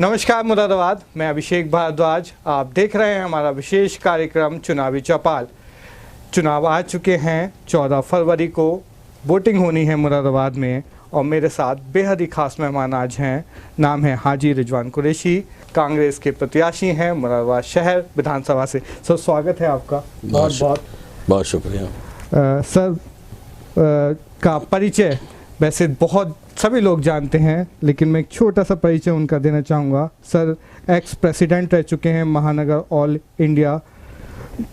नमस्कार मुरादाबाद, मैं अभिषेक भारद्वाज। आप देख रहे हैं हमारा विशेष कार्यक्रम चुनावी चौपाल। चुनाव आ चुके हैं, 14 फरवरी को वोटिंग होनी है मुरादाबाद में और मेरे साथ बेहद ही खास मेहमान आज हैं। नाम है हाजी रिजवान कुरैशी, कांग्रेस के प्रत्याशी हैं मुरादाबाद शहर विधानसभा से। सर स्वागत है आपका। बहुत शुक्रिया। सर का परिचय वैसे बहुत सभी लोग जानते हैं, लेकिन मैं एक छोटा सा परिचय उनका देना चाहूँगा। सर एक्स प्रेसिडेंट रह चुके हैं महानगर ऑल इंडिया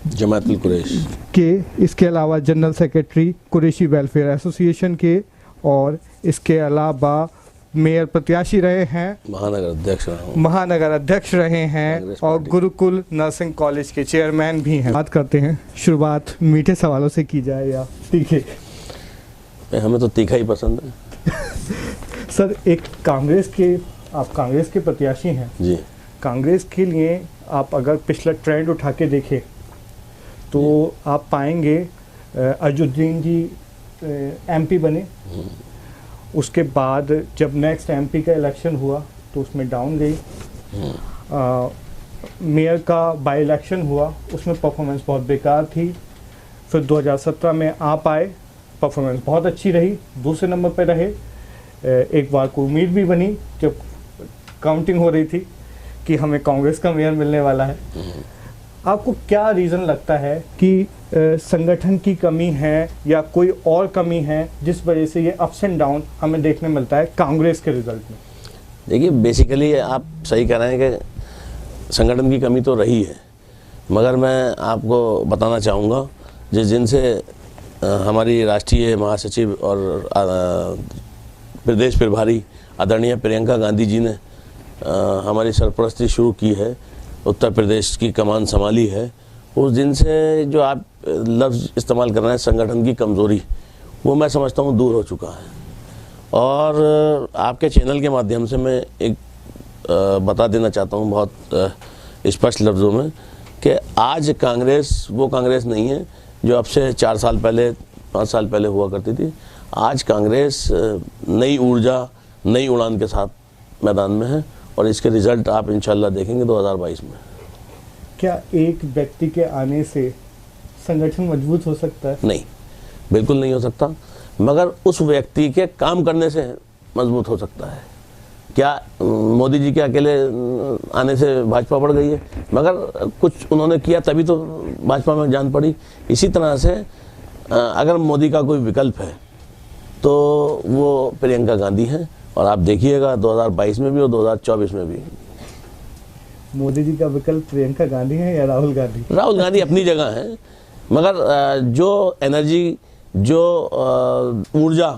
जमातुल कुरैश के, इसके अलावा general secretary Qureshi welfare association के, और इसके अलावा मेयर प्रत्याशी रहे हैं, महानगर अध्यक्ष रहे हैं और गुरुकुल नर्सिंग कॉलेज के चेयरमैन भी हैं। बात करते हैं, शुरुआत मीठे सवालों से की जाए या तीखे? हमें तो तीखा ही पसंद है। सर एक आप कांग्रेस के प्रत्याशी हैं जी। कांग्रेस के लिए आप अगर पिछला ट्रेंड उठा के देखें तो आप पाएंगे अजुद्दीन जी एमपी बने, उसके बाद जब नेक्स्ट एमपी का इलेक्शन हुआ तो उसमें डाउन गई। मेयर का बाई इलेक्शन हुआ, उसमें परफॉर्मेंस बहुत बेकार थी। फिर 2017 में आप आए, परफॉर्मेंस बहुत अच्छी रही, दूसरे नंबर पर रहे। एक बार को उम्मीद भी बनी जब काउंटिंग हो रही थी कि हमें कांग्रेस का मेयर मिलने वाला है। आपको क्या रीज़न लगता है कि संगठन की कमी है या कोई और कमी है जिस वजह से ये अप्स एंड डाउन हमें देखने मिलता है कांग्रेस के रिजल्ट में? देखिए, बेसिकली आप सही कह रहे हैं कि संगठन की कमी तो रही है, मगर मैं आपको बताना चाहूँगा जिनसे हमारी राष्ट्रीय महासचिव और प्रदेश प्रभारी आदरणीय प्रियंका गांधी जी ने हमारी सरपरस्ती शुरू की है, उत्तर प्रदेश की कमान संभाली है, उस दिन से जो आप लफ्ज़ इस्तेमाल कर रहे हैं संगठन की कमज़ोरी, वो मैं समझता हूँ दूर हो चुका है। और आपके चैनल के माध्यम से मैं एक बता देना चाहता हूँ बहुत स्पष्ट लफ्ज़ों में कि आज कांग्रेस वो कांग्रेस नहीं है जो अब से 4 साल पहले 5 साल पहले हुआ करती थी। आज कांग्रेस नई ऊर्जा, नई उड़ान के साथ मैदान में है और इसके रिजल्ट आप इंशाल्लाह देखेंगे 2022 में। क्या एक व्यक्ति के आने से संगठन मजबूत हो सकता है? नहीं, बिल्कुल नहीं हो सकता, मगर उस व्यक्ति के काम करने से मजबूत हो सकता है। क्या मोदी जी के अकेले आने से भाजपा बढ़ गई है? मगर कुछ उन्होंने किया तभी तो भाजपा में जान पड़ी। इसी तरह से अगर मोदी का कोई विकल्प है तो वो प्रियंका गांधी हैं, और आप देखिएगा 2022 में भी और 2024 में भी। मोदी जी का विकल्प प्रियंका गांधी है या राहुल गांधी? राहुल गांधी अपनी जगह है, मगर जो एनर्जी, जो ऊर्जा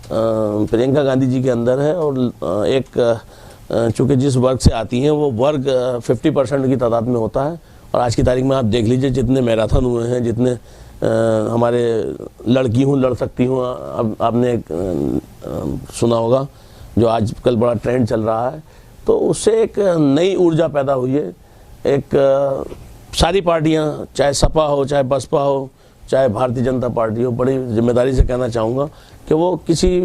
प्रियंका गांधी जी के अंदर है, और एक चूँकि जिस वर्ग से आती हैं वो वर्ग 50% की तादाद में होता है। और आज की तारीख में आप देख लीजिए जितने मैराथन हुए हैं, जितने हमारे लड़की हूँ लड़ सकती हूँ, अब आपने सुना होगा जो आजकल बड़ा ट्रेंड चल रहा है, तो उससे एक नई ऊर्जा पैदा हुई है। एक सारी पार्टियाँ, चाहे सपा हो, चाहे बसपा हो, चाहे भारतीय जनता पार्टी हो, बड़ी जिम्मेदारी से कहना चाहूँगा कि वो किसी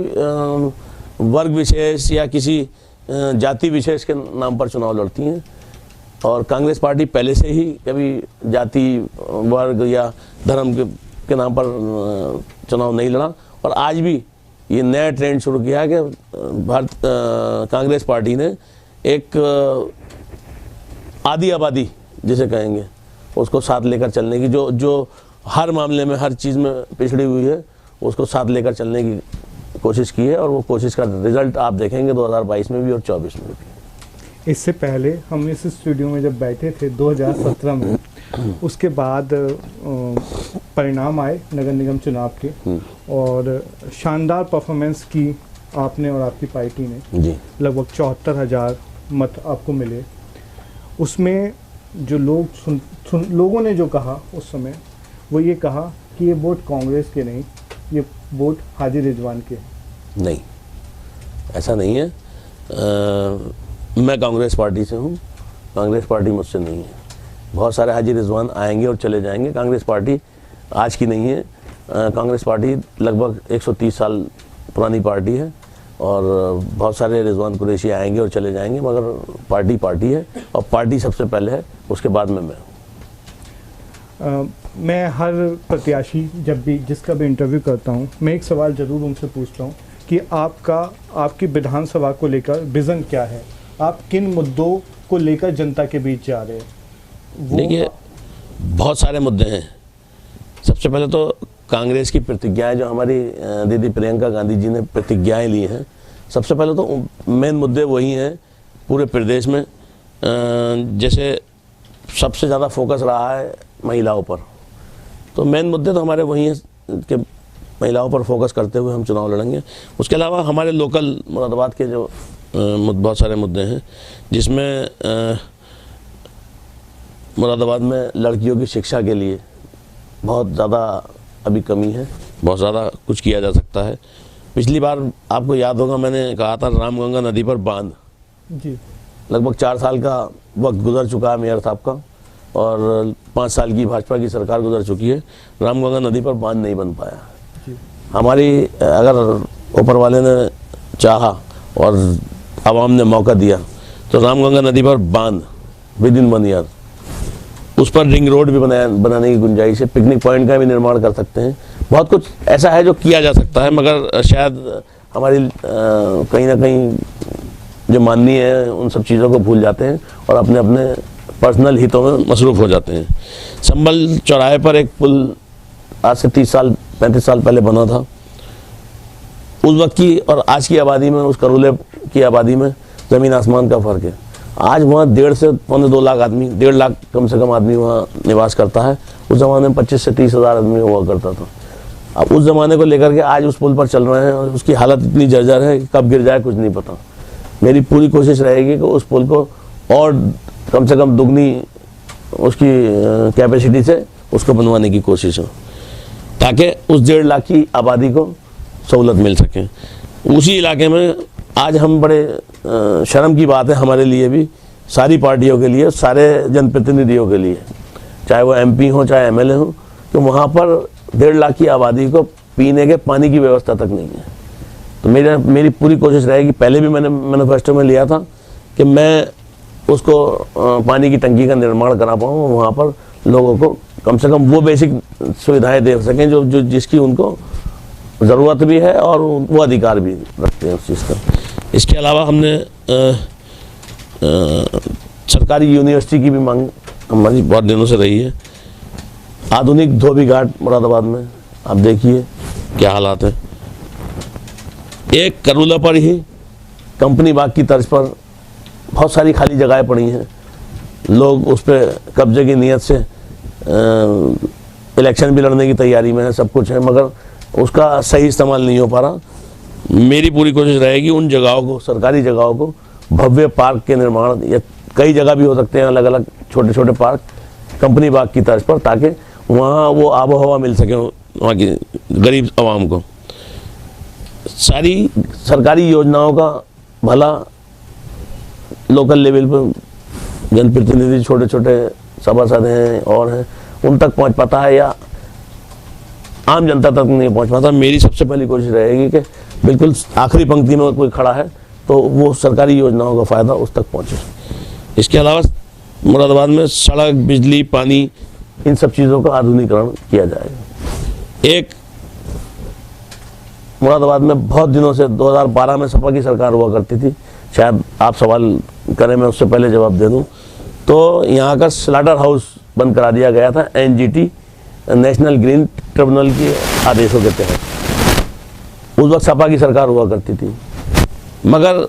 वर्ग विशेष या किसी जाति विशेष के नाम पर चुनाव लड़ती हैं। और कांग्रेस पार्टी पहले से ही कभी जाति, वर्ग या धर्म के नाम पर चुनाव नहीं लड़ा, और आज भी ये नया ट्रेंड शुरू किया है कि कांग्रेस पार्टी ने एक आधी आबादी जिसे कहेंगे उसको साथ लेकर चलने की, जो हर मामले में, हर चीज़ में पिछड़ी हुई है, उसको साथ लेकर चलने की कोशिश की है। और वो कोशिश का रिजल्ट आप देखेंगे 2022 में भी और 24 में भी। इससे पहले हम इस स्टूडियो में जब बैठे थे 2017 में, उसके बाद परिणाम आए नगर निगम चुनाव के, और शानदार परफॉर्मेंस की आपने और आपकी पार्टी ने जी। लगभग 74,000 मत आपको मिले। उसमें जो लोगों ने जो कहा उस समय, वो ये कहा कि ये वोट कांग्रेस के नहीं, ये वोट हाजी रिजवान के। नहीं, ऐसा नहीं है। मैं कांग्रेस पार्टी से हूँ, कांग्रेस पार्टी मुझसे नहीं है। बहुत सारे हाजी रिजवान आएंगे और चले जाएंगे, कांग्रेस पार्टी आज की नहीं है। कांग्रेस पार्टी लगभग 130 साल पुरानी पार्टी है और बहुत सारे रिजवान कुरैशी आएंगे और चले जाएंगे, मगर पार्टी पार्टी है और पार्टी सबसे पहले है, उसके बाद में मैं। मैं हर प्रत्याशी जब भी जिसका भी इंटरव्यू करता हूं, मैं एक सवाल ज़रूर उनसे पूछता हूं कि आपकी विधानसभा को लेकर विज़न क्या है, आप किन मुद्दों को लेकर जनता के बीच जा रहे हैं? देखिए, बहुत सारे मुद्दे हैं। सबसे पहले तो कांग्रेस की प्रतिज्ञाएं, जो हमारी दीदी प्रियंका गांधी जी ने प्रतिज्ञाएं ली हैं, सबसे पहले तो मेन मुद्दे वही हैं पूरे प्रदेश में। जैसे सबसे ज़्यादा फोकस रहा है महिलाओं पर, तो मेन मुद्दे तो हमारे वही हैं कि महिलाओं पर फोकस करते हुए हम चुनाव लड़ेंगे। उसके अलावा हमारे लोकल मुरादाबाद के जो बहुत सारे मुद्दे हैं, जिसमें मुरादाबाद में लड़कियों की शिक्षा के लिए बहुत ज़्यादा अभी कमी है, बहुत ज़्यादा कुछ किया जा सकता है। पिछली बार आपको याद होगा मैंने कहा था रामगंगा नदी पर बांध जी, लगभग 4 साल का वक्त गुजर चुका है मेयर साहब का, और 5 साल की भाजपा की सरकार गुजर चुकी है, रामगंगा नदी पर बांध नहीं बन पाया जी। हमारी। अगर ऊपर वाले ने चाहा और आवाम ने मौका दिया तो रामगंगा नदी पर बांध विद इन 1 ईयर, उस पर रिंग रोड भी बनाने की गुंजाइश है, पिकनिक पॉइंट का भी निर्माण कर सकते हैं। बहुत कुछ ऐसा है जो किया जा सकता है, मगर शायद हमारी कहीं ना कहीं जो माननीय है उन सब चीज़ों को भूल जाते हैं और अपने अपने पर्सनल हितों में मसरूफ़ हो जाते हैं। संभल चौराहे पर एक पुल आज से 35 साल पहले बना था। उस वक्त की और आज की आबादी में, उस करोले की आबादी में ज़मीन आसमान का फ़र्क है। आज वहाँ 1.5 से 2 लाख आदमी, 1.5 लाख कम से कम आदमी वहाँ निवास करता है। उस ज़माने में 25 से 30 हज़ार आदमी हुआ करता था। अब उस ज़माने को लेकर के आज उस पुल पर चल रहे हैं और उसकी हालत इतनी जर्जर है कि कब गिर जाए कुछ नहीं पता। मेरी पूरी कोशिश रहेगी कि उस पुल को और कम से कम दुगनी उसकी कैपेसिटी से उसको बनवाने की कोशिश हो, ताकि उस 1.5 लाख की आबादी को सहूलत मिल सके। उसी इलाके में आज हम बड़े शर्म की बात है हमारे लिए भी, सारी पार्टियों के लिए, सारे जनप्रतिनिधियों के लिए, चाहे वो MP हो चाहे MLA हो, तो वहाँ पर 1.5 लाख की आबादी को पीने के पानी की व्यवस्था तक नहीं है। तो मेरी पूरी कोशिश रहेगी, पहले भी मैंने मैनिफेस्टो में लिया था कि मैं उसको पानी की टंकी का निर्माण करा पाऊँ, वहाँ पर लोगों को कम से कम वो बेसिक सुविधाएं दे सकें जो जिसकी उनको ज़रूरत भी है और वो अधिकार भी रखते हैं उस चीज़ का। इसके अलावा हमने सरकारी यूनिवर्सिटी की भी मांग हमारी बहुत दिनों से रही है। आधुनिक धोबी घाट मुरादाबाद में आप देखिए क्या हालात है। एक करोला पर ही कंपनी बाग की तर्ज पर बहुत सारी खाली जगहें पड़ी हैं, लोग उस पर कब्जे की नीयत से इलेक्शन भी लड़ने की तैयारी में है, सब कुछ है, मगर उसका सही इस्तेमाल नहीं हो पा रहा। मेरी पूरी कोशिश रहेगी उन जगहों को, सरकारी जगहों को, भव्य पार्क के निर्माण, या कई जगह भी हो सकते हैं अलग अलग छोटे छोटे पार्क कंपनी बाग की तर्ज पर, ताकि वहाँ वो आबो हवा मिल सके वहाँ की गरीब आवाम को। सारी सरकारी योजनाओं का भला लोकल लेवल पर जनप्रतिनिधि, छोटे छोटे सभासद हैं और हैं, उन तक पहुँच पाता है या आम जनता तक नहीं पहुँच पाता। मेरी सबसे पहली कोशिश रहेगी कि बिल्कुल आखिरी पंक्ति में कोई खड़ा है तो वो सरकारी योजनाओं का फ़ायदा उस तक पहुँचे। इसके अलावा मुरादाबाद में सड़क, बिजली, पानी, इन सब चीज़ों का आधुनिकीकरण किया जाएगा। एक मुरादाबाद में बहुत दिनों से 2012 में सपा की सरकार हुआ करती थी, शायद आप सवाल करें मैं उससे पहले जवाब दे दूं, तो यहाँ का स्लाटर हाउस बंद करा दिया गया था NGT, नेशनल ग्रीन ट्रिब्यूनल के आदेशों के तहत। उस वक्त सपा की सरकार हुआ करती थी, मगर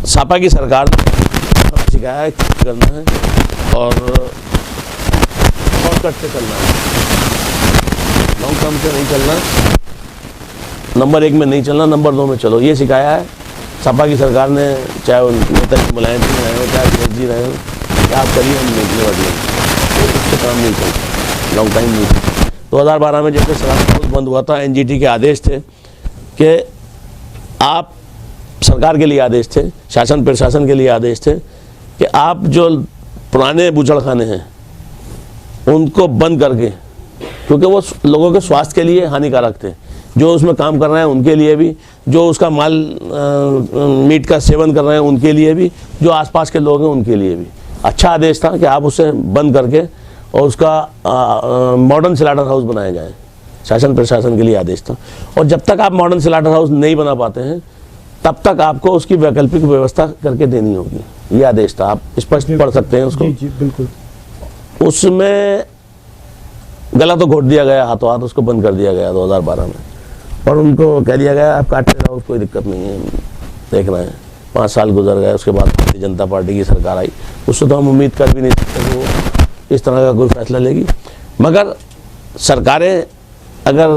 सपा की सरकार ने सिखाया है करना है और शॉर्टकट से चलना है, लॉन्ग टर्म से नहीं चलना, नंबर 1 में नहीं चलना, नंबर 2 में चलो, ये सिखाया है सपा की सरकार ने। चाहे वो नेता मुलायम सिंह रहे हो, चाहे अखिलेश जी रहे हो, क्या आप करिए, हम निकले बढ़िया, उससे काम नहीं चलता, लॉन्ग टाइम नहीं चलता। 2012 में जैसे स्लाटर बंद हुआ था, NGT के आदेश थे कि आप, सरकार के लिए आदेश थे, शासन प्रशासन के लिए आदेश थे कि आप जो पुराने बूचड़खाने हैं उनको बंद करके, क्योंकि वो लोगों के स्वास्थ्य के लिए हानिकारक थे, जो उसमें काम कर रहे हैं उनके लिए भी, जो उसका माल मीट का सेवन कर रहे हैं उनके लिए भी, जो आसपास के लोग हैं उनके लिए भी। अच्छा आदेश था कि आप उसे बंद करके और उसका मॉडर्न स्लाटर हाउस बनाया जाए। शासन प्रशासन के लिए आदेश था। और जब तक आप मॉडर्न स्लाटर हाउस नहीं बना पाते हैं तब तक आपको उसकी वैकल्पिक व्यवस्था करके देनी होगी, ये आदेश था। आप स्पष्ट पढ़ सकते हैं उसको। जी जी बिल्कुल। उसमें गला तो घोट दिया गया, हाथों हाथ उसको बंद कर दिया गया 2012 में, और उनको कह दिया गया आप काटते रहो, कोई दिक्कत नहीं है, देख रहे हैं। 5 साल गुजर गए, उसके बाद भारतीय जनता पार्टी की सरकार आई। उससे तो हम उम्मीद कर भी नहीं सकते कि वो इस तरह का कोई फैसला लेगी। मगर सरकारें अगर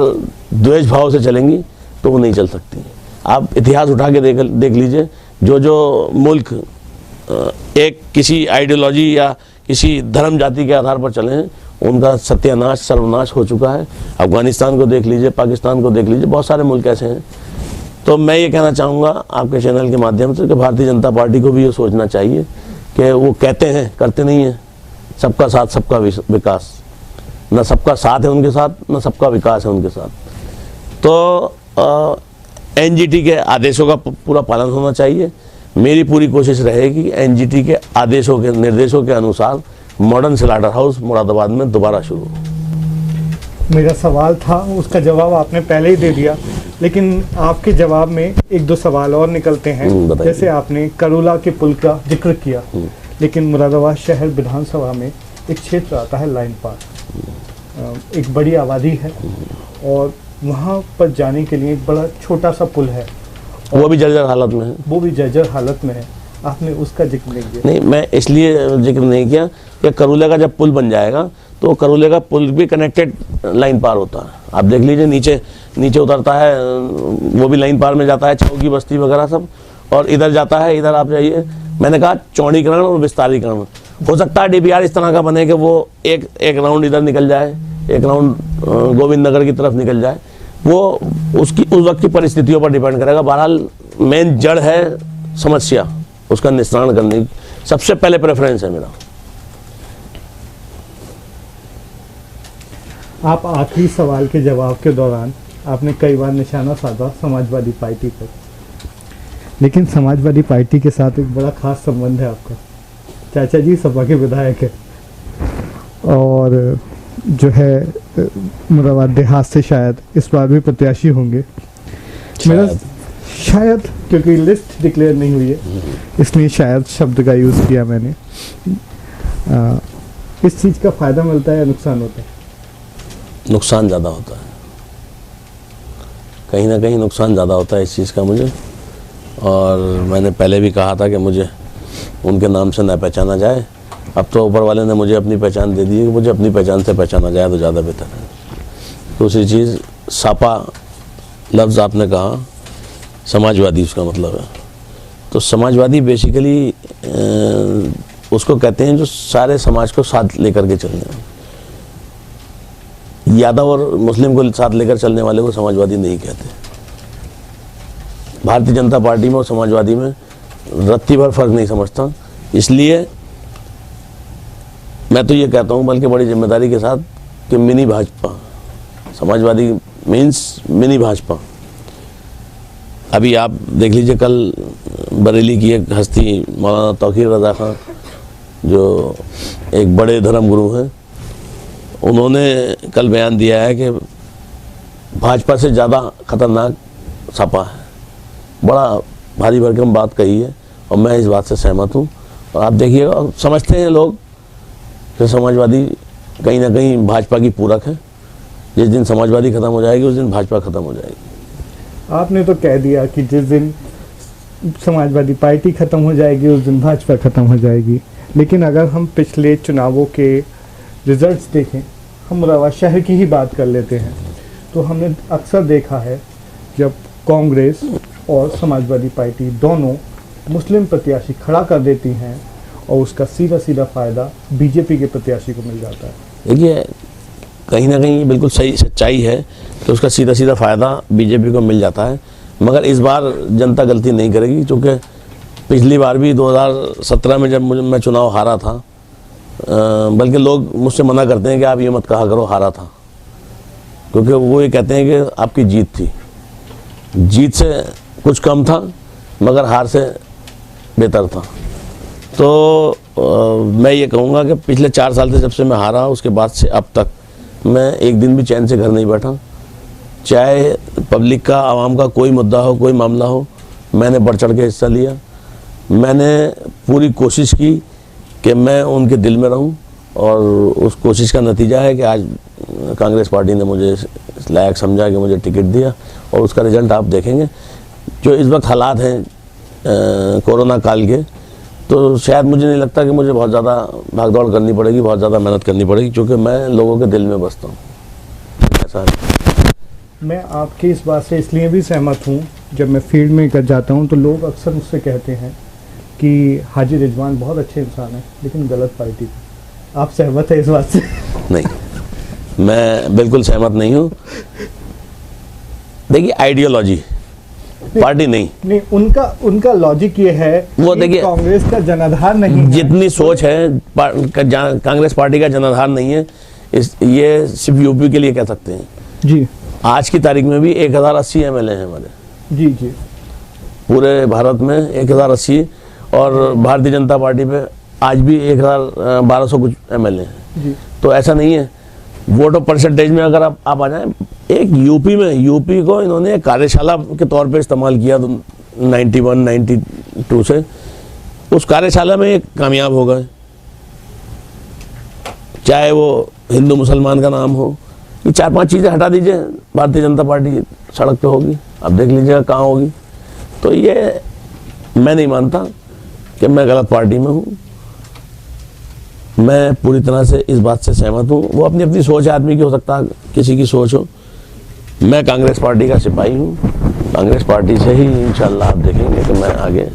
द्वेष भाव से चलेंगी तो वो नहीं चल सकती। आप इतिहास उठा के देख लीजिए, जो मुल्क एक किसी आइडियोलॉजी या किसी धर्म जाति के आधार पर चले हैं उनका सत्यानाश सर्वनाश हो चुका है। अफगानिस्तान को देख लीजिए, पाकिस्तान को देख लीजिए, बहुत सारे मुल्क ऐसे हैं। तो मैं ये कहना चाहूँगा आपके चैनल के माध्यम से कि भारतीय जनता पार्टी को भी ये सोचना चाहिए कि वो कहते हैं करते नहीं हैं, सबका साथ सबका विकास, न सबका साथ है उनके साथ, न सबका विकास है उनके साथ। तो एनजीटी के आदेशों का पूरा पालन होना चाहिए। मेरी पूरी कोशिश रहेगी एनजीटी के आदेशों के निर्देशों के अनुसार मॉडर्न स्लाटर हाउस मुरादाबाद में दोबारा शुरू हो। मेरा सवाल था, उसका जवाब आपने पहले ही दे दिया, लेकिन आपके जवाब में 1-2 सवाल और निकलते हैं। जैसे आपने करूला के पुल का जिक्र किया, लेकिन मुरादाबाद शहर विधानसभा में एक क्षेत्र आता है लाइन पार, एक बड़ी आबादी है और वहाँ पर जाने के लिए एक बड़ा छोटा सा पुल है, वो भी जर्जर हालत में है। वो भी जर्जर हालत में है। आपने उसका जिक्र नहीं किया। नहीं, मैं इसलिए जिक्र नहीं किया कि करूले का जब पुल बन जाएगा तो करूले का पुल भी कनेक्टेड लाइन पार होता है। आप देख लीजिए, नीचे उतरता है, वो भी लाइन पार में जाता है, चौकी बस्ती वगैरह सब, और इधर जाता है, इधर आप जाइए। मैंने कहा चौड़ीकरण और विस्तारीकरण हो सकता है। डीपीआर इस तरह का बने कि वो एक राउंड इधर निकल जाए, एक राउंड गोविंद नगर की तरफ निकल जाए। वो उसकी उस वक्त की परिस्थितियों पर डिपेंड करेगा। बहरहाल मेन जड़ है समस्या, उसका निस्तारण करने की सबसे पहले प्रेफरेंस है मेरा। आप आखिरी सवाल के जवाब के दौरान आपने कई बार निशाना साधा समाजवादी पार्टी पर, लेकिन समाजवादी पार्टी के साथ एक बड़ा खास संबंध है आपका। चाचा जी सपा के विधायक है और जो है मुरादाबाद देहात से शायद इस बार भी प्रत्याशी होंगे। मेरा शायद, क्योंकि लिस्ट डिक्लेयर नहीं हुई है इसलिए शायद शब्द का यूज़ किया मैंने। इस चीज़ का फ़ायदा मिलता है या नुकसान होता है? नुकसान ज़्यादा होता है, कहीं ना कहीं नुकसान ज़्यादा होता है इस चीज़ का मुझे। और मैंने पहले भी कहा था कि मुझे उनके नाम से न पहचाना जाए। अब तो ऊपर वाले ने मुझे अपनी पहचान दे दी है कि मुझे अपनी पहचान से पहचाना जाए तो ज़्यादा बेहतर है। दूसरी चीज़, सापा लफ्ज़ आपने कहा, समाजवादी उसका मतलब है। तो समाजवादी बेसिकली उसको कहते हैं जो सारे समाज को साथ लेकर के चलने हैं। यादव और मुस्लिम को साथ लेकर चलने वाले को समाजवादी नहीं कहते। भारतीय जनता पार्टी में और समाजवादी में रत्ती भर फर्क नहीं समझता। इसलिए मैं तो ये कहता हूँ बल्कि बड़ी जिम्मेदारी के साथ कि mini Bhajpa, Samajwadi means mini Bhajpa. अभी आप देख लीजिए, कल बरेली की एक हस्ती मौलाना तौकीर रज़ा खान जो एक बड़े धर्मगुरु हैं, उन्होंने कल बयान दिया है कि भाजपा से ज़्यादा खतरनाक सपा है। बड़ा भारी भरकम बात कही है और मैं इस बात से सहमत हूँ। और आप देखिएगा, समझते हैं लोग कि समाजवादी कहीं ना कहीं भाजपा की पूरक है। जिस दिन समाजवादी खत्म हो जाएगी उस दिन भाजपा खत्म हो जाएगी। आपने तो कह दिया कि जिस दिन समाजवादी पार्टी खत्म हो जाएगी उस दिन भाजपा खत्म हो जाएगी, लेकिन अगर हम पिछले चुनावों के रिजल्ट्स देखें, हम मुरादाबाद शहर की ही बात कर लेते हैं, तो हमने अक्सर देखा है जब कांग्रेस और समाजवादी पार्टी दोनों मुस्लिम प्रत्याशी खड़ा कर देती हैं और उसका सीधा सीधा फ़ायदा बीजेपी के प्रत्याशी को मिल जाता है। देखिए, कहीं ना कहीं बिल्कुल सही सच्चाई है कि उसका सीधा सीधा फ़ायदा बीजेपी को मिल जाता है। मगर इस बार जनता गलती नहीं करेगी, क्योंकि पिछली बार भी 2017 में जब मैं चुनाव हारा था, बल्कि लोग मुझसे मना करते हैं कि आप ये मत कहा करो हारा था, क्योंकि वो ये कहते हैं कि आपकी जीत थी, जीत से कुछ कम था मगर हार से बेहतर था। तो मैं ये कहूँगा कि पिछले 4 साल से जब से मैं हारा उसके बाद से अब तक मैं एक दिन भी चैन से घर नहीं बैठा। चाहे पब्लिक का, आवाम का कोई मुद्दा हो, कोई मामला हो, मैंने बढ़ चढ़ के हिस्सा लिया। मैंने पूरी कोशिश की कि मैं उनके दिल में रहूं और उस कोशिश का नतीजा है कि आज कांग्रेस पार्टी ने मुझे इस लायक समझा कि मुझे टिकट दिया और उसका रिजल्ट आप देखेंगे। जो इस वक्त हालात हैं कोरोना काल के, तो शायद मुझे नहीं लगता कि मुझे बहुत ज़्यादा भागदौड़ करनी पड़ेगी, बहुत ज़्यादा मेहनत करनी पड़ेगी, क्योंकि मैं लोगों के दिल में बसता हूँ। ऐसा है। मैं आपकी इस बात से इसलिए भी सहमत हूँ, जब मैं फील्ड में कर जाता हूँ तो लोग अक्सर मुझसे कहते हैं कि हाजी रिजवान बहुत अच्छे इंसान है लेकिन गलत पार्टी पे। आप सहमत है इस बात से? नहीं, मैं बिल्कुल सहमत नहीं हूँ। देखिए, आइडियोलॉजी, पार्टी नहीं, उनका लॉजिक ये है वो कि देखिए, कांग्रेस का जनाधार नहीं है। जितनी सोच है कांग्रेस पार्टी का जनाधार नहीं है, ये सिर्फ यूपी के लिए कह सकते हैं जी। आज की तारीख में भी 1080 एमएलए हैं हमारे जी जी। पूरे भारत में 1080, और भारतीय जनता पार्टी पे आज भी 1200 कुछ एमएलए हैं जी। तो ऐसा नहीं है। वोट ऑफ परसेंटेज में अगर आप आ जाएं, एक यूपी को इन्होंने कार्यशाला के तौर पे इस्तेमाल किया 91-92 से, उस कार्यशाला में एक कामयाब हो गए। चाहे वो हिंदू मुसलमान का नाम हो, ये 4-5 चीज़ें हटा दीजिए, भारतीय जनता पार्टी सड़क पे होगी, आप देख लीजिएगा कहाँ होगी। तो ये मैं नहीं मानता कि मैं गलत पार्टी में हूँ। मैं पूरी तरह से इस बात से सहमत हूँ। वो अपनी अपनी सोच है, आदमी की हो सकता है किसी की सोच हो। मैं कांग्रेस पार्टी का सिपाही हूँ, कांग्रेस पार्टी से ही इंशाल्लाह आप देखेंगे कि मैं आगे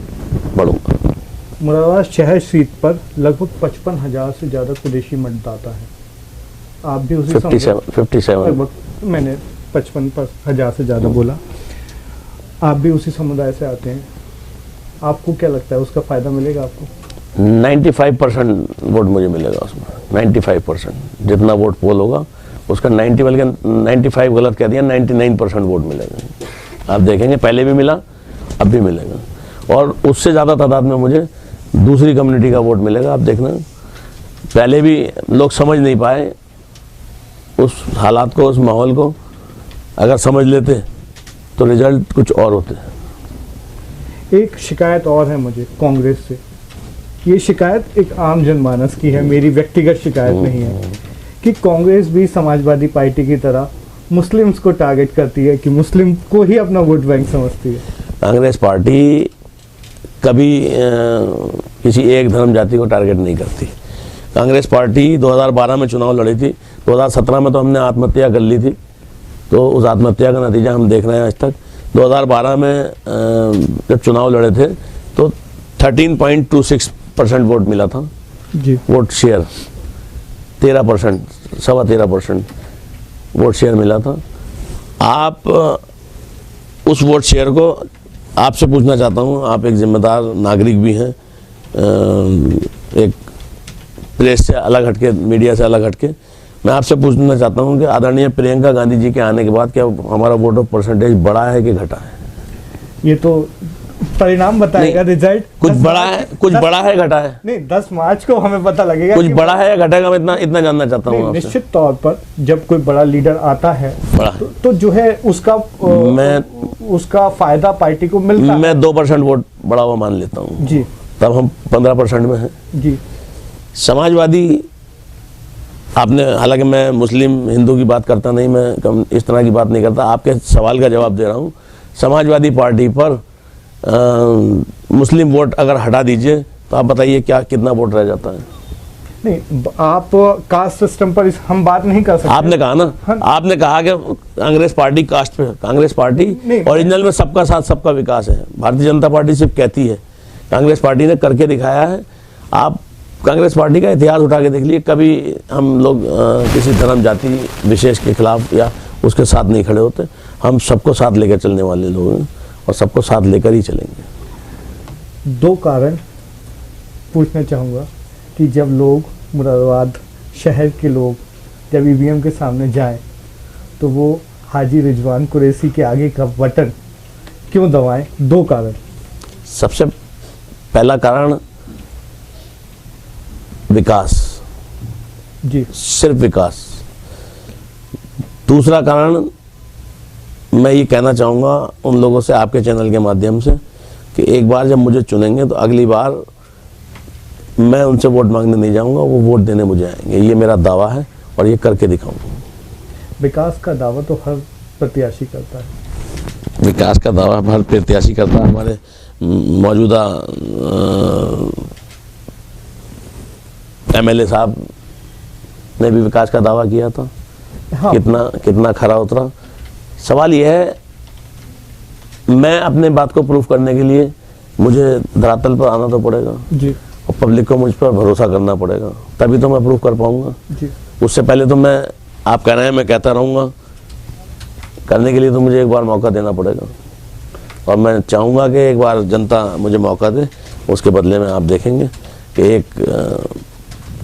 बढ़ूँगा। मुरादाबाद शहर सीट पर लगभग 55,000 से ज़्यादा कुरैशी मतदाता है। आप भी उसी 57 लगभग, मैंने 55,000 से ज़्यादा बोला। आप भी उसी समुदाय से आते हैं, आपको क्या लगता है उसका फ़ायदा मिलेगा आपको? 95% वोट मुझे मिलेगा उसमें। 95% जितना वोट पोल होगा उसका 95 गलत कह दिया, 99% वोट मिलेगा। आप देखेंगे, पहले भी मिला, अब भी मिलेगा, और उससे ज़्यादा तादाद में मुझे दूसरी कम्युनिटी का वोट मिलेगा। आप देखना, पहले भी लोग समझ नहीं पाए उस हालात को, उस माहौल को। अगर समझ लेते तो रिजल्ट कुछ और होते। एक शिकायत और है मुझे कांग्रेस से। ये शिकायत एक आम जनमानस की है, मेरी व्यक्तिगत शिकायत नहीं है, कि कांग्रेस भी समाजवादी पार्टी की तरह मुस्लिम्स को टारगेट करती है, कि मुस्लिम को ही अपना वोट बैंक समझती है। कांग्रेस पार्टी कभी किसी एक धर्म जाति को टारगेट नहीं करती। कांग्रेस पार्टी 2012 में चुनाव लड़ी थी, 2017 में तो हमने आत्महत्या कर ली थी, तो उस आत्महत्या का नतीजा हम देख रहे हैं आज तक। 2012 में जब चुनाव लड़े थे तो 13.26% वोट मिला था जी। वोट शेयर 13%, 13.25% वोट शेयर मिला था। आप उस वोट शेयर को, आपसे पूछना चाहता हूँ, आप एक जिम्मेदार नागरिक भी हैं, एक प्रेस से अलग हटके, मीडिया से अलग हटके, मैं आपसे पूछना चाहता हूँ कि आदरणीय प्रियंका गांधी जी के आने के बाद क्या हमारा वोट ऑफ परसेंटेज बढ़ा है कि घटा है? ये तो परिणाम बताएगा, रिजल्ट। कुछ बड़ा है, कुछ बड़ा है, घटा है? नहीं, 10 मार्च को हमें पता लगेगा कुछ बड़ा है या घटेगा। मैं इतना जानना चाहता हूँ। निश्चित तौर पर जब कोई बड़ा लीडर आता है तो जो है उसका फायदा पार्टी को मिलता है। मैं 2% वोट बढ़ा हुआ मान लेता हूँ जी, तब हम 15% में हैं जी। समाजवादी, आपने, हालांकि मैं मुस्लिम हिंदू की बात करता नहीं, मैं इस तरह की बात नहीं करता, आपके सवाल का जवाब दे रहा हूँ। समाजवादी पार्टी पर मुस्लिम वोट अगर हटा दीजिए तो आप बताइए क्या कितना वोट रह जाता है? नहीं, आप कास्ट सिस्टम पर हम बात नहीं कर सकते। आपने कहा ना, आपने कहा कि कांग्रेस पार्टी कास्ट पे, कांग्रेस पार्टी ओरिजिनल में सबका साथ सबका विकास है। भारतीय जनता पार्टी सिर्फ कहती है, कांग्रेस पार्टी ने करके दिखाया है। आप कांग्रेस पार्टी का इतिहास उठा के देख लीजिए, कभी हम लोग किसी धर्म जाति विशेष के खिलाफ या उसके साथ नहीं खड़े होते। हम सबको साथ लेकर चलने वाले लोग हैं और सबको साथ लेकर ही चलेंगे। 2 कारण पूछना चाहूँगा कि जब लोग मुरादाबाद शहर के लोग जब ईवीएम के सामने जाएं तो वो हाजी रिजवान कुरैशी के आगे का बटन क्यों दबाएं? 2 कारण। सबसे पहला कारण विकास, जी सिर्फ विकास। दूसरा कारण मैं ये कहना चाहूँगा उन लोगों से आपके चैनल के माध्यम से कि एक बार जब मुझे चुनेंगे तो अगली बार मैं उनसे वोट मांगने नहीं जाऊँगा, वो वोट देने मुझे आएंगे। ये मेरा दावा है और ये करके दिखाऊंगा। विकास का दावा तो हर प्रत्याशी करता है। विकास का दावा हर प्रत्याशी करता है। हमारे मौजूदा एमएलए साहब ने भी विकास का दावा किया था। हाँ। कितना खरा उतरा। सवाल यह है, मैं अपने बात को प्रूफ करने के लिए मुझे धरातल पर आना तो पड़ेगा जी, और पब्लिक को मुझ पर भरोसा करना पड़ेगा, तभी तो मैं प्रूफ कर पाऊंगा जी। उससे पहले तो मैं, आप कह रहे हैं मैं कहता रहूँगा, करने के लिए तो मुझे एक बार मौका देना पड़ेगा। और मैं चाहूँगा कि एक बार जनता मुझे मौका दे, उसके बदले में आप देखेंगे कि एक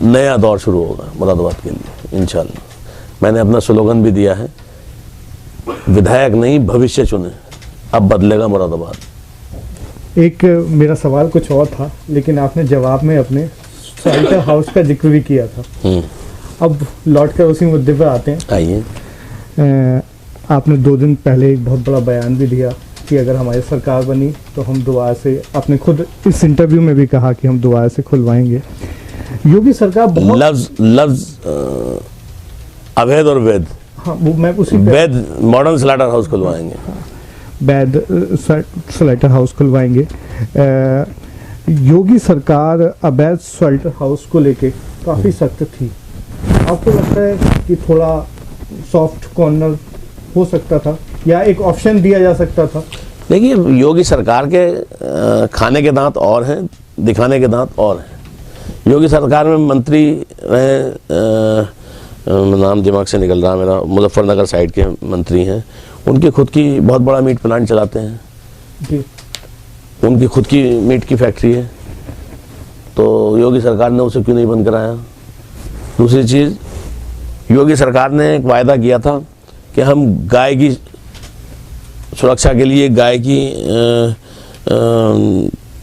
नया दौर शुरू होगा मुरादाबाद के लिए इंशाल्लाह। मैंने अपना स्लोगन भी दिया है, विधायक नहीं भविष्य चुने, अब बदलेगा मुरादाबाद। एक मेरा सवाल कुछ और था, लेकिन आपने जवाब में अपने शेल्टर हाउस का जिक्र भी किया था। अब लौट कर उसी मुद्दे पर आते हैं। आइए। आपने 2 दिन पहले एक बहुत बड़ा बयान भी दिया कि अगर हमारी सरकार बनी तो हम दोबारा से, आपने खुद इस इंटरव्यू में भी कहा कि हम दोबारा से खुलवाएंगे। योगी सरकार बहुत लफ्ज अवैध और वैध, हाँ वो मैं उसी वैध मॉडर्न स्लाटर हाउस खुलवाएंगे। वैध स्लाटर हाउस खुलवाएंगे। योगी सरकार अवैध स्लाटर हाउस को लेके काफ़ी सख्त थी। आपको लगता है कि थोड़ा सॉफ्ट कॉर्नर हो सकता था या एक ऑप्शन दिया जा सकता था? देखिए, योगी सरकार के खाने के दांत और हैं, दिखाने के दांत और हैं। योगी सरकार में मंत्री रहे, नाम दिमाग से निकल रहा मेरा, मुजफ्फरनगर साइड के मंत्री हैं, उनकी खुद की बहुत बड़ा मीट प्लांट चलाते हैं जी, उनकी खुद की मीट की फैक्ट्री है, तो योगी सरकार ने उसे क्यों नहीं बंद कराया? दूसरी चीज़, योगी सरकार ने एक वायदा किया था कि हम गाय की सुरक्षा के लिए, गाय की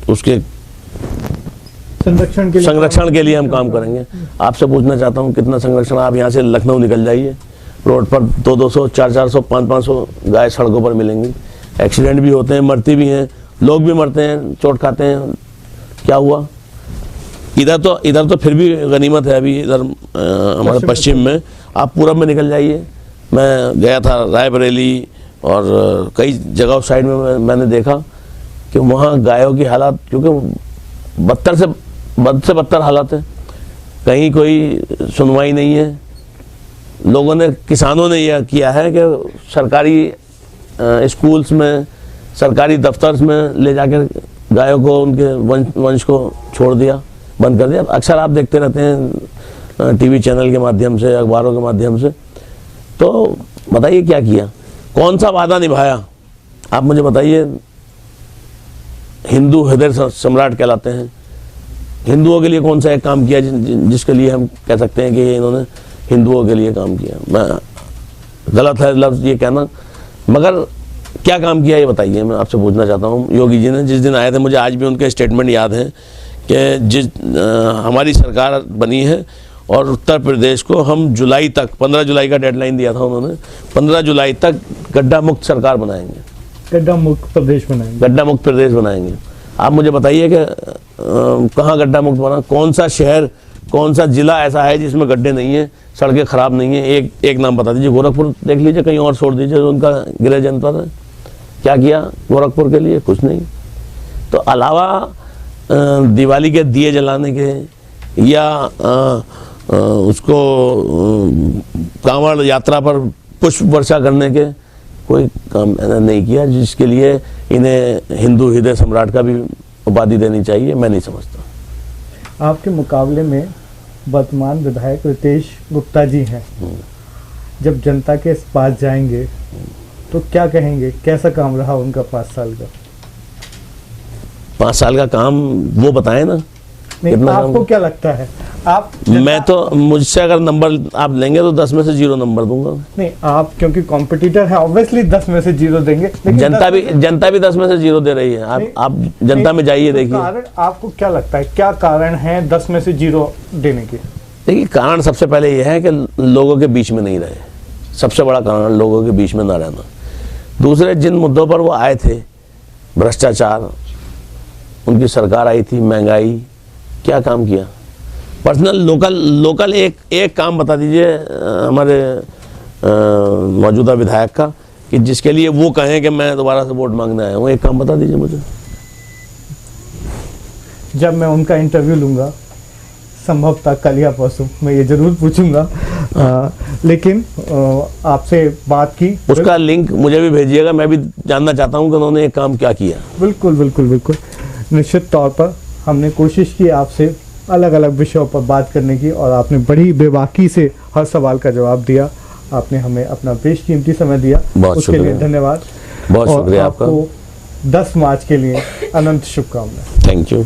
उसके संरक्षण के लिए हम काम करेंगे। आपसे पूछना चाहता हूँ कितना संरक्षण? आप यहाँ से लखनऊ निकल जाइए, रोड पर 200, 400, 500 गाय सड़कों पर मिलेंगी। एक्सीडेंट भी होते हैं, मरती भी हैं, लोग भी मरते हैं, चोट खाते हैं। क्या हुआ? इधर तो फिर भी गनीमत है। अभी इधर हमारे पश्चिम में, आप पूरब में निकल जाइए। मैं गया था रायबरेली और कई जगह उस साइड में मैंने देखा कि वहाँ गायों की हालत, क्योंकि बद से बदतर हालत है, कहीं कोई सुनवाई नहीं है। लोगों ने, किसानों ने यह किया है कि सरकारी स्कूल्स में, सरकारी दफ्तर में ले जाकर गायों को, उनके वंश को छोड़ दिया, बंद कर दिया। अक्सर आप देखते रहते हैं टीवी चैनल के माध्यम से, अखबारों के माध्यम से। तो बताइए क्या किया, कौन सा वादा निभाया? आप मुझे बताइए। हिंदू हृदय सम्राट कहलाते हैं, हिंदुओं के लिए कौन सा एक काम किया जिसके लिए हम कह सकते हैं कि इन्होंने हिंदुओं के लिए काम किया? मैं गलत है लफ्ज़ ये कहना, मगर क्या काम किया ये बताइए। मैं आपसे पूछना चाहता हूँ। योगी जी ने जिस दिन आए थे, मुझे आज भी उनके स्टेटमेंट याद है कि हमारी सरकार बनी है और उत्तर प्रदेश को हम जुलाई तक, 15 जुलाई का डेडलाइन दिया था उन्होंने, 15 जुलाई तक गड्ढा मुक्त सरकार बनाएंगे, गड्ढा मुक्त प्रदेश बनाएंगे, गड्ढा मुक्त प्रदेश बनाएंगे। आप मुझे बताइए कि कहाँ गड्ढा मुक्त बना? कौन सा शहर, कौन सा जिला ऐसा है जिसमें गड्ढे नहीं है, सड़कें खराब नहीं है? एक नाम बता दीजिए। गोरखपुर देख लीजिए, कहीं और छोड़ दीजिए, उनका गृह जनपद है। क्या किया गोरखपुर के लिए? कुछ नहीं। तो अलावा दिवाली के दिए जलाने के या उसको कांवड़ यात्रा पर पुष्प वर्षा करने के कोई काम नहीं किया, जिसके लिए इन्हें हिंदू हृदय सम्राट का भी उपाधि देनी चाहिए। मैं नहीं समझता। आपके मुकाबले में वर्तमान विधायक रितेश गुप्ता जी हैं, जब जनता के पास जाएंगे तो क्या कहेंगे? कैसा काम रहा उनका 5 साल का? 5 साल का काम वो बताएं ना। नहीं, आपको क्या लगता है? आप मैं तो मुझसे अगर नंबर आप लेंगे तो 10 में से 0 नंबर दूंगा। नहीं, आप क्योंकि कॉम्पिटिटर है ऑब्वियसली 10 में से 0 देंगे, लेकिन जनता भी 10 में से 0 दे रही है। आप जनता में जाइए, तो देखिए। कारण आपको क्या लगता है, क्या कारण है 10 में से 0 देने के? देखिए, कारण सबसे पहले यह है कि लोगों के बीच में नहीं रहे। सबसे बड़ा कारण लोगों के बीच में ना रहना। दूसरे, जिन मुद्दों पर वो आए थे, भ्रष्टाचार, उनकी सरकार आई थी, महंगाई, क्या काम किया? पर्सनल लोकल एक काम बता दीजिए हमारे मौजूदा विधायक का, कि जिसके लिए वो कहें कि मैं दोबारा से वोट मांगने आया हूँ। एक काम बता दीजिए मुझे। जब मैं उनका इंटरव्यू लूंगा, संभवतः कल या परसों, मैं ये जरूर पूछूंगा। लेकिन आपसे बात की, उसका लिंक मुझे भी भेजिएगा, मैं भी जानना चाहता हूँ कि उन्होंने एक काम क्या किया। बिल्कुल बिल्कुल बिल्कुल, निश्चित तौर पर हमने कोशिश की आपसे अलग अलग विषयों पर बात करने की, और आपने बड़ी बेबाकी से हर सवाल का जवाब दिया। आपने हमें अपना बेशकीमती समय दिया, उसके लिए धन्यवाद। बहुत शुक्रिया आपका। 10 मार्च के लिए अनंत शुभकामनाएं। Thank you.